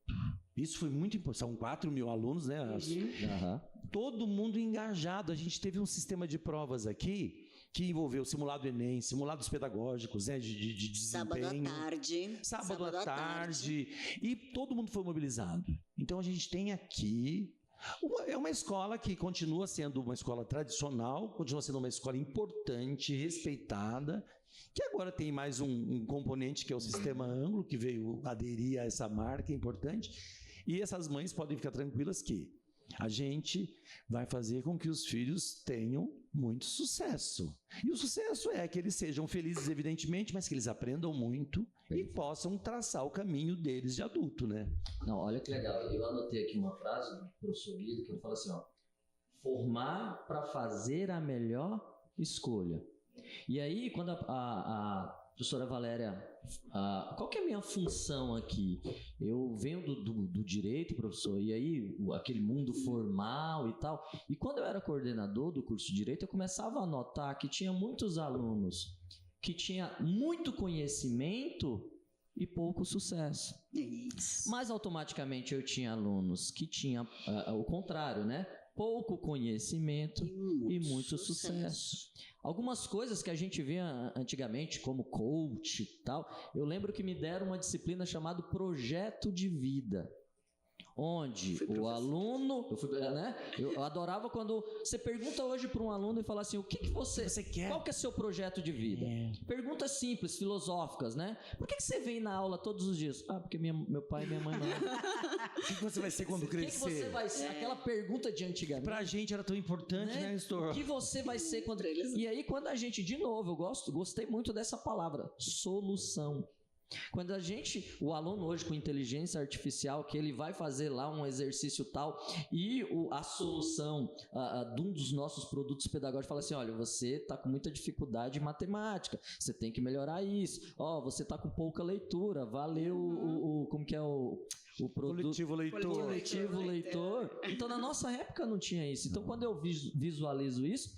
Isso foi muito importante. São 4 mil alunos, né? Todo mundo engajado. A gente teve um sistema de provas aqui que envolveu simulado Enem, simulados pedagógicos, né, de desempenho. Sábado à tarde. E todo mundo foi mobilizado. Então a gente tem aqui... É uma escola que continua sendo uma escola tradicional, continua sendo uma escola importante, respeitada, que agora tem mais um componente que é o Sistema Ângulo, que veio aderir a essa marca importante. E essas mães podem ficar tranquilas que a gente vai fazer com que os filhos tenham muito sucesso. E o sucesso é que eles sejam felizes, evidentemente, mas que eles aprendam muito e possam traçar o caminho deles de adulto, né?
Não, olha que legal. Eu anotei aqui uma frase do professor Guido que ele fala assim, formar para fazer a melhor escolha. E aí, quando a professora Valéria, qual que é a minha função aqui? Eu venho do direito, professor, e aí aquele mundo formal e tal. E quando eu era coordenador do curso de direito, eu começava a notar que tinha muitos alunos que tinham muito conhecimento e pouco sucesso.
Isso.
Mas automaticamente eu tinha alunos que tinham o contrário, né? Pouco conhecimento e muito sucesso. Algumas coisas que a gente via antigamente, como coach e tal, eu lembro que me deram uma disciplina chamada Projeto de Vida. Onde o aluno... Eu adorava quando... Você pergunta hoje para um aluno e fala assim, o que você quer? Qual que é seu projeto de vida? Perguntas simples, filosóficas, né? Por que você vem na aula todos os dias? Porque meu pai e minha mãe não.
O que você vai ser quando crescer?
O que você vai ser? Aquela pergunta de antigamente.
Pra gente era tão importante, né, Nestor?
O que você vai ser quando... E aí, quando a gente, de novo, eu gostei muito dessa palavra, solução. Quando o aluno hoje com inteligência artificial, que ele vai fazer lá um exercício tal e a solução de um dos nossos produtos pedagógicos fala assim, olha, você está com muita dificuldade em matemática, você tem que melhorar isso, você está com pouca leitura, valeu como que é o produto... Coletivo leitor. Então na nossa época não tinha isso. Então quando eu visualizo isso,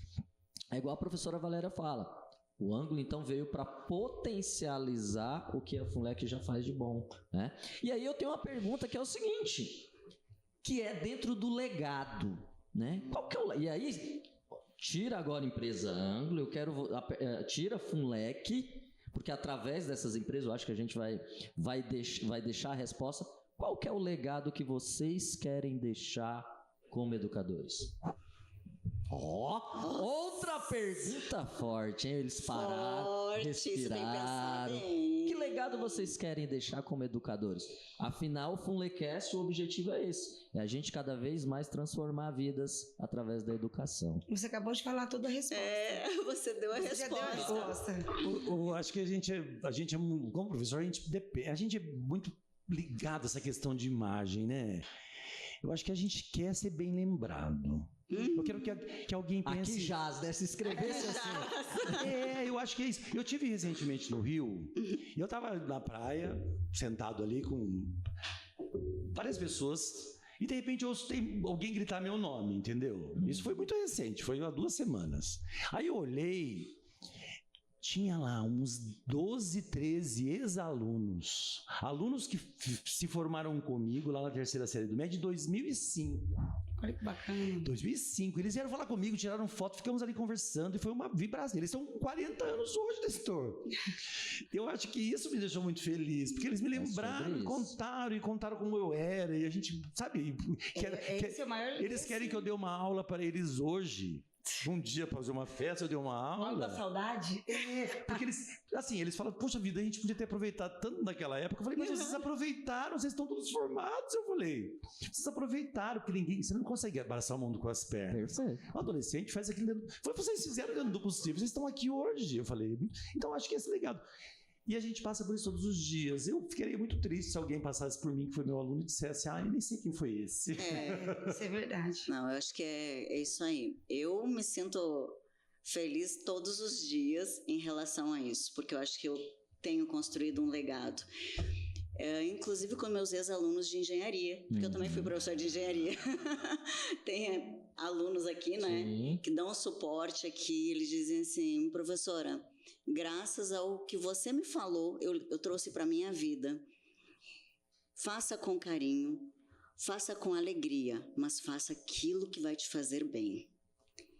é igual a professora Valéria fala. O Ângulo, então, veio para potencializar o que a FUNLEC já faz de bom, né? E aí eu tenho uma pergunta que é o seguinte, que é dentro do legado, né? Qual que é e aí, tira agora a empresa Ângulo, tira a FUNLEC, porque através dessas empresas eu acho que a gente vai deixar a resposta. Qual que é o legado que vocês querem deixar como educadores? Outra pergunta forte, hein? Eles pararam, respiraram. Que legado legado vocês querem deixar como educadores? Afinal, o Funlecast, o objetivo é esse. É a gente cada vez mais transformar vidas através da educação.
Você acabou de falar toda a resposta.
Você deu a
Você já deu a
resposta.
resposta.
Eu acho que a gente é como professor, a gente é muito ligado a essa questão de imagem, né? Eu acho que a gente quer ser bem lembrado. Eu quero que alguém pense...
Aqui jaz, né? Se inscrevesse assim.
Eu acho que é isso. Eu tive recentemente no Rio, e eu tava na praia, sentado ali com várias pessoas, e de repente eu ouço alguém gritar meu nome, entendeu? Isso foi muito recente, foi há 2 semanas. Aí eu olhei, tinha lá uns 12, 13 ex-alunos, alunos que se formaram comigo lá na 3ª série do MEC de 2005.
Olha que bacana.
2005, eles vieram falar comigo, tiraram foto, ficamos ali conversando e foi uma vibração. Eles são 40 anos hoje, Nestor. Eu acho que isso me deixou muito feliz, porque eles me lembraram, contaram como eu era, e a gente, sabe,
Esse é o maior
eles querem que eu dê uma aula para eles hoje. Um dia para fazer uma festa, eu dei uma aula.
Aula da saudade?
Porque eles falam, poxa vida, a gente podia ter aproveitado tanto naquela época. Eu falei, mas vocês aproveitaram, vocês estão todos formados. Eu falei, vocês aproveitaram, porque você não consegue abraçar o mundo com as pernas. O adolescente faz aquilo dentro. Foi o que vocês fizeram dentro do possível, vocês estão aqui hoje. Eu falei, então acho que esse legado. E a gente passa por isso todos os dias. Eu ficaria muito triste se alguém passasse por mim, que foi meu aluno, e dissesse, eu nem sei quem foi esse.
Isso é verdade.
Não, eu acho que é isso aí. Eu me sinto feliz todos os dias em relação a isso, porque eu acho que eu tenho construído um legado. Inclusive com meus ex-alunos de engenharia, porque eu também fui professora de engenharia. Tem alunos aqui, né, que dão suporte aqui, eles dizem assim, professora, graças ao que você me falou, eu trouxe para a minha vida. Faça com carinho, faça com alegria, mas faça aquilo que vai te fazer bem.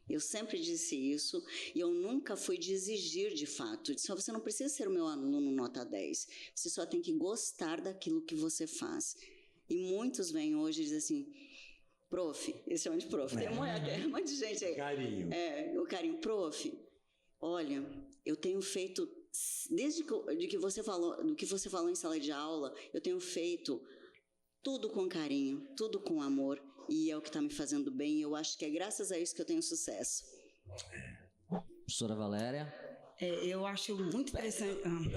Eu sempre disse isso e eu nunca fui de exigir de fato. Eu disse, você não precisa ser o meu aluno nota 10. Você só tem que gostar daquilo que você faz. E muitos vêm hoje e dizem assim, prof, eles chamam de prof, tem um monte de gente aí.
Carinho.
O carinho, prof, olha, eu tenho feito, desde que você falou, do que você falou em sala de aula, eu tenho feito tudo com carinho, tudo com amor, e é o que está me fazendo bem, e eu acho que é graças a isso que eu tenho sucesso.
Professora Valéria?
Eu acho muito interessante.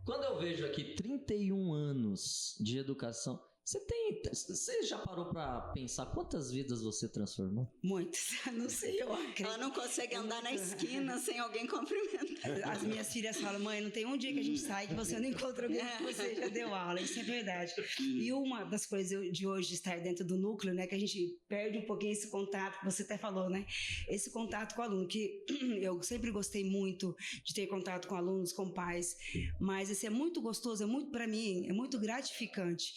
Quando eu vejo aqui 31 anos de educação, você já parou para pensar quantas vidas você transformou?
Muitas, não sei, eu acredito.
Ela não consegue andar na esquina sem alguém cumprimentar.
As minhas filhas falam, mãe, não tem um dia que a gente sai que você não encontra alguém que você já deu aula, isso é verdade. E uma das coisas de hoje estar dentro do núcleo, né, que a gente perde um pouquinho esse contato, que você até falou, né, esse contato com o aluno, que eu sempre gostei muito de ter contato com alunos, com pais, mas esse é muito gostoso, é muito, para mim, é muito gratificante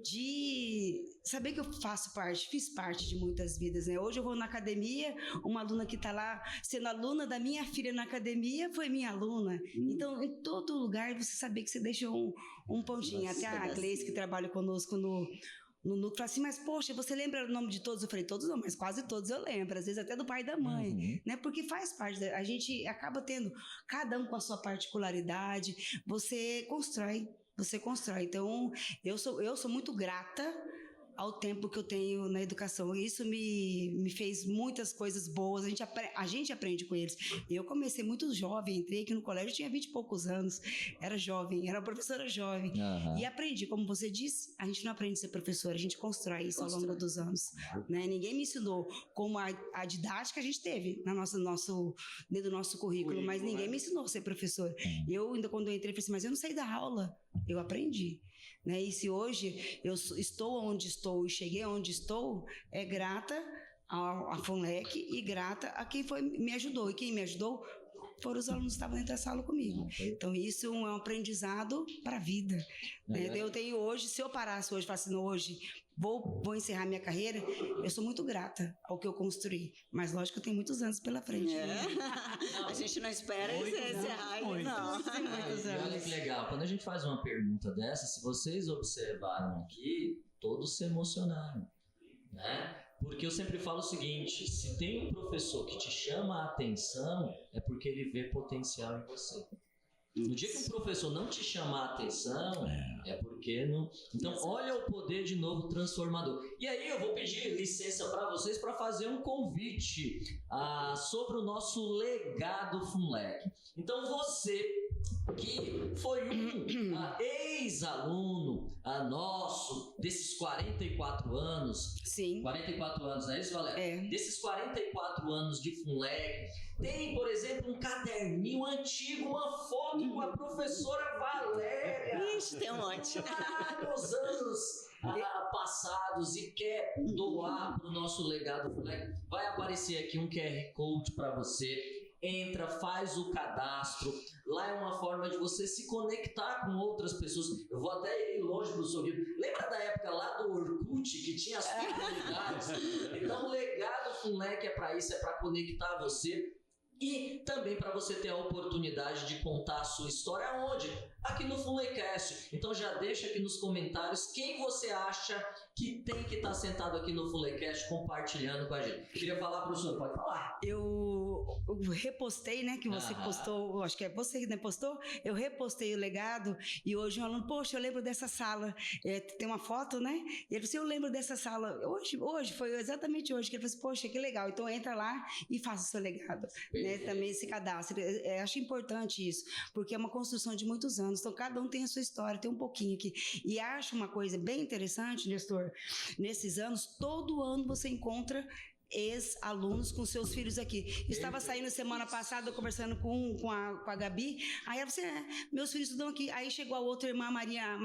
de saber que eu fiz parte de muitas vidas, né? Hoje eu vou na academia, uma aluna que está lá sendo aluna da minha filha na academia foi minha aluna. Então, em todo lugar, você saber que você deixou um pontinho. Até a Gleice, que trabalha conosco no núcleo, fala assim, mas poxa, você lembra o nome de todos? Eu falei, todos não, mas quase todos eu lembro, às vezes até do pai e da mãe, né? Porque faz parte, a gente acaba tendo, cada um com a sua particularidade, você constrói. Então, eu sou muito grata ao tempo que eu tenho na educação. Isso me fez muitas coisas boas, a gente aprende com eles. Eu comecei muito jovem, entrei aqui no colégio, tinha 20 e poucos anos, era jovem, era professora jovem. E aprendi, como você disse, a gente não aprende a ser professora, a gente constrói isso ao longo dos anos. Né? Ninguém me ensinou como a didática a gente teve dentro do nosso currículo, mas ninguém me ensinou a ser professora. Eu, ainda quando eu entrei, falei assim, mas eu não saí da aula, eu aprendi. Né? E se hoje eu estou onde estou e cheguei onde estou, é grata à FUNLEC e grata a quem me ajudou. E quem me ajudou foram os alunos que estavam dentro da sala comigo. Então isso é um aprendizado para a vida. Né? Eu tenho hoje, se eu parasse hoje e falasse, hoje vou encerrar minha carreira, eu sou muito grata ao que eu construí. Mas lógico que eu tenho muitos anos pela frente.
A gente não espera encerrar, não.
E olha que legal, quando a gente faz uma pergunta dessa, se vocês observaram aqui, todos se emocionaram, né? Porque eu sempre falo o seguinte, se tem um professor que te chama a atenção, é porque ele vê potencial em você. No dia que um professor não te chamar a atenção, é porque não... Então, olha o poder de novo transformador. E aí eu vou pedir licença para vocês para fazer um convite sobre o nosso legado FUNLEC. Então, você que foi um ex-aluno nosso desses 44 anos.
Sim.
44 anos, não é isso, Valéria?
É.
Desses 44 anos de FUNLEC, tem, por exemplo, um caderninho antigo, uma foto com a professora Valéria.
Ixi, tem um monte.
Nos anos passados e quer doar para o nosso legado FUNLEC, vai aparecer aqui um QR Code para você. Entra, faz o cadastro. Lá é uma forma de você se conectar com outras pessoas. Eu vou até ir longe pro sorriso. Lembra da época lá do Orkut, que tinha as comunidades? Então o legado FUNLEC é para isso, é para conectar você. E também para você ter a oportunidade de contar a sua história onde? Aqui no FUNLECast. Então já deixa aqui nos comentários quem você acha que tem que estar sentado aqui no FUNLECast compartilhando com a gente. Queria falar, professor, pode falar.
Eu repostei, né, que você postou, acho que é você que postou, eu repostei o legado e hoje um aluno, poxa, eu lembro dessa sala, tem uma foto, né, e ele disse, eu lembro dessa sala, hoje, foi exatamente hoje, que ele falou assim, poxa, que legal, então entra lá e faça o seu legado, né, também se cadastre, acho importante isso, porque é uma construção de muitos anos, então cada um tem a sua história, tem um pouquinho aqui, e acho uma coisa bem interessante, Nestor, nesses anos, todo ano você encontra ex-alunos com seus filhos aqui. Estava saindo semana passada, conversando com a Gabi, aí ela disse, meus filhos estudam aqui. Aí chegou a outra irmã, Marina,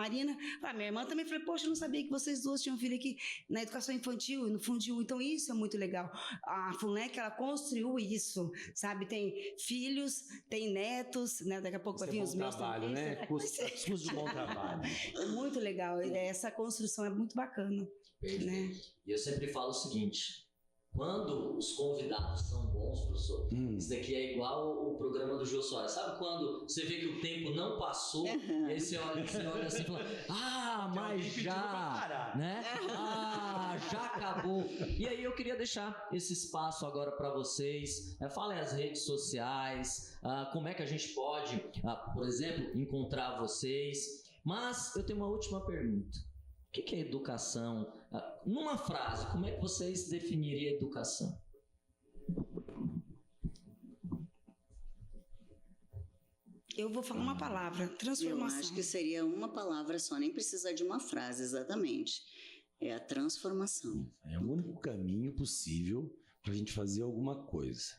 minha irmã também, falei, poxa, eu não sabia que vocês duas tinham filho aqui na educação infantil, no Fundiu, então isso é muito legal. A FUNLEC, ela construiu isso, sabe, tem filhos, tem netos, né, daqui a pouco vai vir os meus
trabalho,
também.
né? Custo de bom trabalho.
É muito legal, essa construção é muito bacana. Né?
E eu sempre falo o seguinte, quando os convidados são bons, professor, isso daqui é igual o programa do Jô Soares. Sabe quando você vê que o tempo não passou, e aí você olha assim e fala, mas já, né? Já acabou. E aí eu queria deixar esse espaço agora para vocês. Falem as redes sociais, como é que a gente pode, por exemplo, encontrar vocês. Mas eu tenho uma última pergunta. O que é educação? Numa frase, como é que vocês definiriam educação?
Eu vou falar uma palavra, transformação.
Eu acho que seria uma palavra só, nem precisa de uma frase exatamente. É a transformação.
É o único caminho possível para a gente fazer alguma coisa.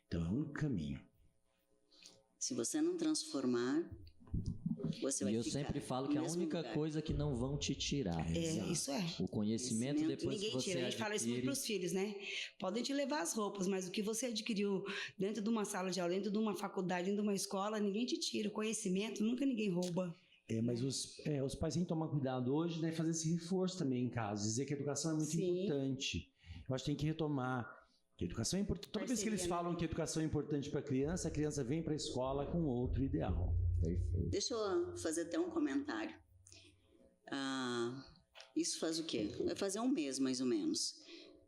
Então é o único caminho.
Se você não transformar, você vai
e eu
ficar
sempre falo
no
que a
mesmo
única
lugar.
coisa que não vão te tirar.
Isso é.
O conhecimento depois
ninguém
que você
tira. A gente fala isso muito
adquire.
para os filhos, né? Podem te levar as roupas, mas o que você adquiriu dentro de uma sala de aula, dentro de uma faculdade, dentro de uma escola, ninguém te tira. O conhecimento nunca ninguém rouba.
Mas os pais têm que tomar cuidado hoje, né? Fazer esse reforço também em casa. Dizer que a educação é muito importante. Eu acho que tem que retomar. Que a educação é importante. Toda vez que eles falam que a educação é importante para a criança vem para a escola com outro ideal.
Perfeito.
Deixa eu fazer até um comentário. Isso faz o quê? Vai fazer um mês, mais ou menos.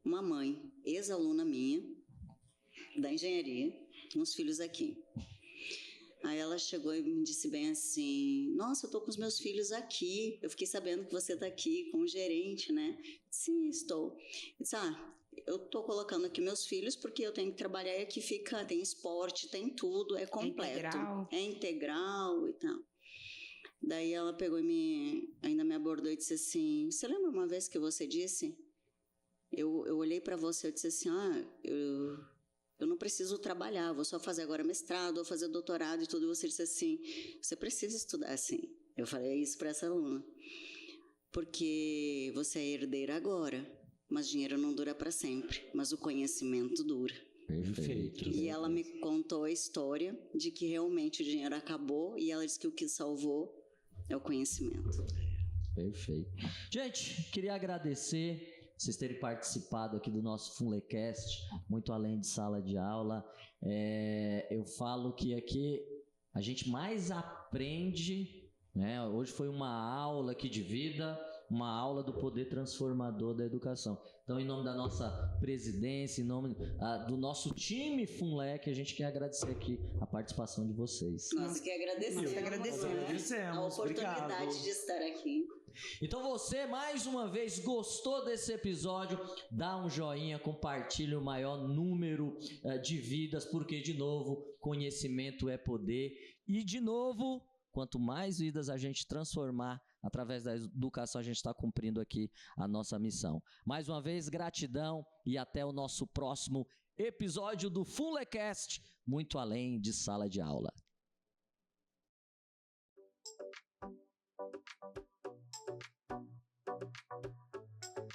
Uma mãe, ex-aluna minha, da engenharia, com os filhos aqui. Aí ela chegou e me disse bem assim, nossa, eu tô com os meus filhos aqui, eu fiquei sabendo que você tá aqui com o gerente, né? Sim, estou. Eu disse, eu tô colocando aqui meus filhos porque eu tenho que trabalhar e aqui tem esporte, tem tudo, é completo. É integral e tal. Daí ela pegou e ainda me abordou e disse assim, você lembra uma vez que você disse? Eu olhei para você e disse assim, eu não preciso trabalhar, vou só fazer agora mestrado, vou fazer doutorado e tudo. E você disse assim, você precisa estudar assim. Eu falei isso para essa aluna. Porque você é herdeira agora, mas dinheiro não dura para sempre, mas o conhecimento dura.
Perfeito.
E ela me contou a história de que realmente o dinheiro acabou e ela disse que o que salvou é o conhecimento.
Perfeito. Gente, queria agradecer vocês terem participado aqui do nosso FUNLECast, muito além de sala de aula. Eu falo que aqui a gente mais aprende, né? Hoje foi uma aula aqui de vida, uma aula do poder transformador da educação. Então, em nome da nossa presidência, em nome do nosso time FUNLEC, a gente quer agradecer aqui a participação de vocês.
Nós que agradecemos. A oportunidade
Obrigado.
de estar aqui.
Então você, mais uma vez, gostou desse episódio? Dá um joinha, compartilhe o maior número de vidas, porque, de novo, conhecimento é poder. E, de novo, quanto mais vidas a gente transformar através da educação, a gente está cumprindo aqui a nossa missão. Mais uma vez, gratidão e até o nosso próximo episódio do FUNLECast, muito além de sala de aula.